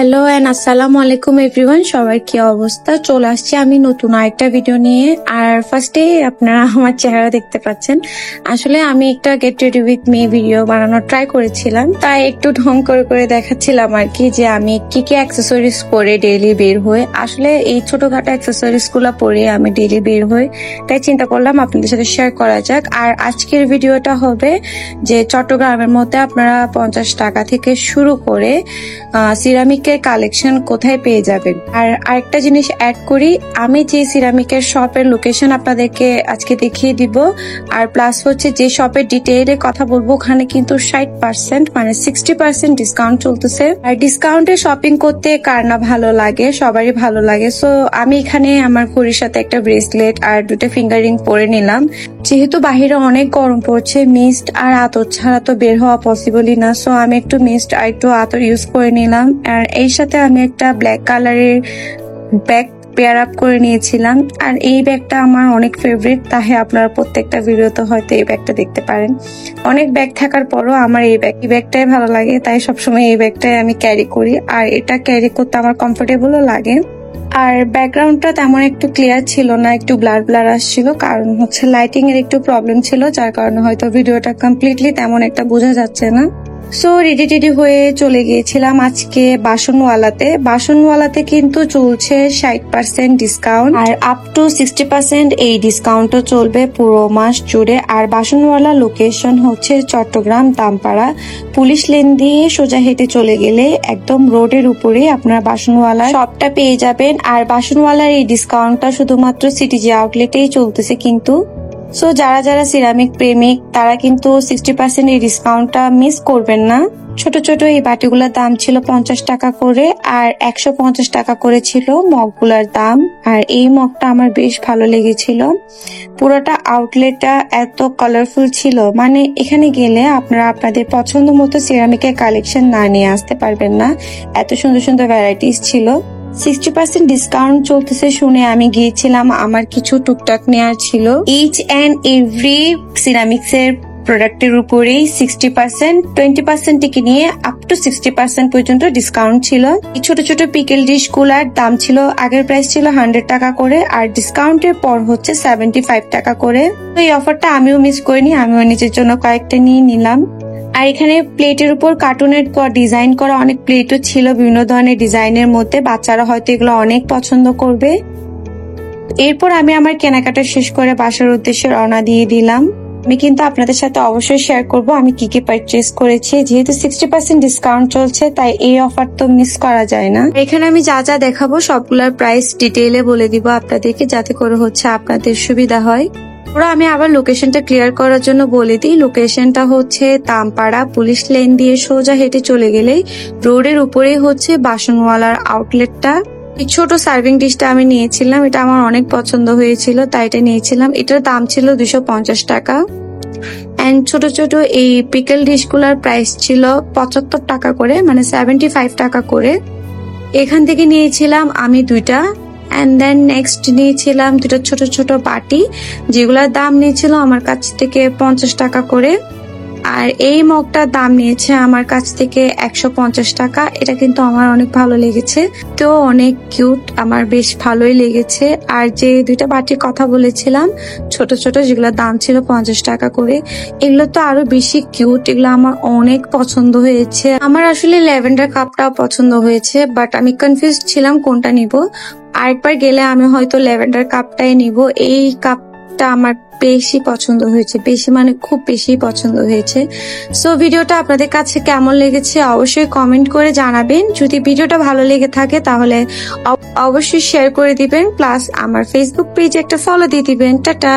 Hello and আসসালামু আলাইকুম everyone, সবার কি অবস্থা? চলে আসছি আমি নতুন আরেকটা ভিডিও নিয়ে। আর ফার্স্টে আপনারা আমার চেহারা দেখতে পাচ্ছেন। আসলে আমি একটা get ready with me video বানানোর ট্রাই করেছিলাম, তাই একটু ঢং করে দেখাচ্ছিলাম আর কি, যে আমি কি কি অ্যাক্সেসরিজ পরে ডেইলি বের হই। আসলে এই ছোটখাটো অ্যাক্সেসরিজ গুলা পরে আমি ডেইলি বের হই, তাই চিন্তা করলাম আপনাদের সাথে শেয়ার করা যাক। আর আজকের ভিডিওটা হবে যে চট্টগ্রামের মধ্যে আপনারা 50 টাকা থেকে শুরু করে সিরামিকের কালেকশন কোথায় পেয়ে যাবেন। আর আরেকটা জিনিস অ্যাড করি, আমি যে সিরামিকের শপের লোকেশন আপনাদেরকে আজকে দেখিয়ে দিব। আর প্লাস হচ্ছে যে শপের ডিটেইলে কথা বলবো, ওখানে কিন্তু 60% মানে 60% ডিসকাউন্ট চলতেছে। আর ডিসকাউন্টে শপিং করতে কার না ভালো লাগে, সবারই ভালো লাগে। সো আমি এখানে আমার ঘড়ির সাথে একটা ব্রেসলেট আর দুটো ফিঙ্গার রিং পরে নিলাম। যেহেতু বাহিরে অনেক গরম পড়ছে, মিস্ট আর আতর ছাড়া তো বের হওয়া পসিবলই না। সো আমি একটু মিস্ট আর একটু আতর ইউজ করে নিলাম। আর এই সাথে আমি একটা ব্ল্যাক কালারের ব্যাগ পেয়ার আপ করে নিয়েছিলাম। আর এই ব্যাগটা আমার অনেক ফেভারিট, তাই আপনারা প্রত্যেকটা ভিডিওতে হয়তো এই ব্যাগটা দেখতে পারেন। অনেক ব্যাগ থাকার পরও আমার এই ব্যাগটাই ভালো লাগে, তাই সবসময় এই ব্যাগটাই আমি ক্যারি করি। আর এটা ক্যারি করতে আমার কমফোর্টেবলও লাগে। আর ব্যাকগ্রাউন্ডটা তেমন একটু ক্লিয়ার ছিল না, একটু ব্লার আসছিল, কারণ হচ্ছে লাইটিং এর একটু প্রবলেম ছিল, যার কারণে হয়তো ভিডিওটা কমপ্লিটলি তেমন একটা বোঝা যাচ্ছে না। সো রেডি হয়ে চলে গিয়েছিলাম আজকে বাসনওয়ালাতে কিন্তু চলছে 60% ডিসকাউন্ট আর আপ টু 60% এই ডিসকাউন্টও চলবে পুরো মাস জুড়ে। আর বাসনওয়ালা লোকেশন হচ্ছে চট্টগ্রাম দামপাড়া পুলিশ লেন দিয়ে সোজা হেঁটে চলে গেলে একদম রোডের উপরে আপনারা বাসনওয়ালা শপটা পেয়ে যাবেন। আর বাসনওয়ালার এই ডিসকাউন্টটা শুধুমাত্র সিটিজি আউটলেটেই চলতেছে কিন্তু। সো যারা সিরামিক প্রেমিক তারা কিন্তু 60% এই ডিসকাউন্টটা মিস করবেন না। ছোট এই বাটিগুলোর দাম ছিল 50 টাকা করে, আর 150 টাকা করে ছিল মগগুলার দাম। আর এই মগটা আমার বেশ ভালো লেগেছিল। পুরোটা আউটলেটটা এত কালারফুল ছিল, মানে এখানে গেলে আপনারা আপনাদের পছন্দ মতো সিরামিকের কালেকশন না নিয়ে আসতে পারবেন না, এত সুন্দর ভ্যারাইটিস ছিল। 60% ডিসকাউন্ট চলতেছে শুনে আমি গিয়েছিলাম, আমার কিছু টুকটাক নেওয়ার ছিল। ইচ অ্যান্ড এভরি সিরামিক্স এর প্রোডাক্টের উপরেই 60%, 20% থেকে নিয়ে আপ টু 60% পর্যন্ত ডিসকাউন্ট ছিল। এই ছোট পিকেল ডিশ গুলার দাম ছিল, আগের প্রাইস ছিল 100 টাকা করে, আর ডিসকাউন্টের পর হচ্ছে 75 টাকা করে। তো এই অফারটা আমিও মিস করিনি, আমিও নিজের জন্য কয়েকটা নিয়ে নিলাম। আর এখানে প্লেটের উপর কার্টুনের ডিজাইন করা অনেক প্লেটও ছিল বিভিন্ন ধরনের ডিজাইনের মধ্যে, বাচ্চারা হয়তো এগুলো অনেক পছন্দ করবে। এরপর আমি আমার কেনাকাটা শেষ করে বাসার উদ্দেশ্যে রওনা দিয়ে দিলাম। আমি কিন্তু আপনাদের সাথে অবশ্যই শেয়ার করব আমি কি কি পারচেজ করেছি। যেহেতু 60% ডিসকাউন্ট চলছে, তাই এই অফার তো মিস করা যায় না। এখানে আমি যা দেখাবো সবগুলোর প্রাইস ডিটেইলে বলে দিব আপনাদেরকে, যাতে করে হচ্ছে আপনাদের সুবিধা হয়। আমি আবার লোকেশনটা ক্লিয়ার করার জন্য বলে দিই। লোকেশনটা হচ্ছে দামপাড়া পুলিশ লেন দিয়ে সোজা হেঁটে চলে গেলেই রোডের উপরেই হচ্ছে বাসনওয়ালার আউটলেটটা। এই ছোট সার্ভিং ডিশটা আমি নিয়েছিলাম, এটা আমার অনেক পছন্দ হয়েছিল, তাই এটা নিয়েছিলাম। এটার দাম ছিল 250 টাকা। এন্ড ছোট এই পিকেল ডিশগুলার প্রাইস ছিল 75 টাকা করে, মানে 75 টাকা করে। এখান থেকে নিয়েছিলাম আমি দুইটা। এন্ড দেন নেক্সট নিয়েছিলাম দুটো ছোট বাটি, যেগুলোর দাম নিয়েছিল আমার কাছ থেকে 50 টাকা করে। আর এই মগটার দাম নিয়েছে আমার কাছ থেকে 150 টাকা। এটা কিন্তু আমার অনেক ভালো লেগেছে, তো অনেক কিউট, আমার বেশ ভালোই লেগেছে। আর যে দুইটা বাটির কথা বলেছিলাম ছোট যেগুলোর দাম ছিল 50 টাকা করে, এগুলো তো আরো বেশি কিউট, এগুলো আমার অনেক পছন্দ হয়েছে। আমার আসলে ল্যাভেন্ডার কাপটাও পছন্দ হয়েছে, বাট আমি কনফিউজ ছিলাম কোনটা নিব। আরেকবার গেলে আমি হয়তো ল্যাভেন্ডার কাপটাই নিব। এই কাপটা আমার বেশি পছন্দ হয়েছে, মানে খুব বেশি পছন্দ হয়েছে। সো ভিডিওটা আপনাদের কাছে কেমন লেগেছে অবশ্যই কমেন্ট করে জানাবেন। যদি ভিডিওটা ভালো লেগে থাকে তাহলে অবশ্যই শেয়ার করে দিবেন, প্লাস আমার ফেসবুক পেজে একটা ফলো দিয়ে দিবেন। টাটা।